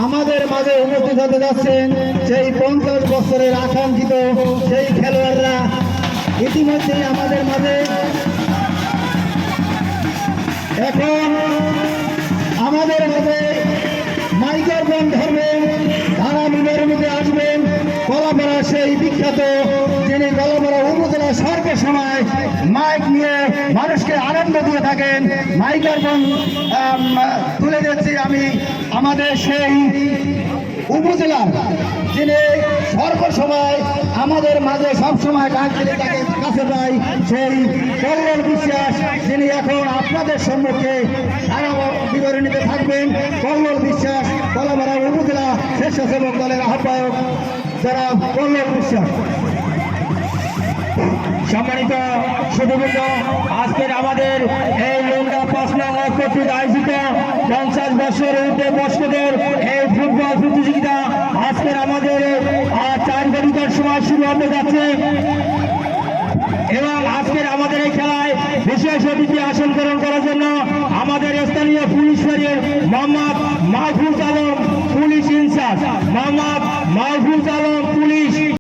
আমাদের মাঝে উপস্থিত হতে যাচ্ছেন সেই 50 বছরের আকাঙ্ক্ষিত সেই খেলোয়াড়রা ইতিমধ্যেই আমাদের মাঝে এখন আমাদের মাঝে মাইক্রোফোন ধরবেন, ধারা বিবরণীতে আসবেন কলাপাড়া সেই বিখ্যাত যিনি কলাপাড়া উপজেলা সরকার সময় মাইক নিয়ে মানুষকে আনন্দ দিয়ে থাকেন। মাইক্রোফোন তুলে দিচ্ছি আমি আমাদের সেই উপজেলার যিনি সরকার সময় আমাদের মাঝে সবসময় ডাক দিলে তাকে কাছে পাই সেই কল্যাণ বিশ্বাস, যিনি এখন আপনাদের সম্মুখে ধারা বিবরণীতে থাকবেন। কল্যাণ বিশ্বাস কলাপাড়া উপজেলা স্বেচ্ছাসেবক দলের আহ্বায়ক যারা কল্যাণ বিশ্বাস। সম্মানিত সুধীবৃন্দ, আজকের আমাদের এই লোকটা 5 নং কর্তৃক আয়োজিত 50 বছর ঊর্ধ্বে বয়স্কদের এই ফুটবল প্রতিযোগিতা আজকের আমাদের 4 ঘটিকার সময় শুরু হতে যাচ্ছে এবং আজকের আমাদের এই খেলায় বিশেষ অতিথি আসন গ্রহণ করার জন্য আমাদের স্থানীয় পুলিশ ফাঁড়ির Mohammad Mahfuz Alam police incharge, Mohammad Mahfuz Alam police.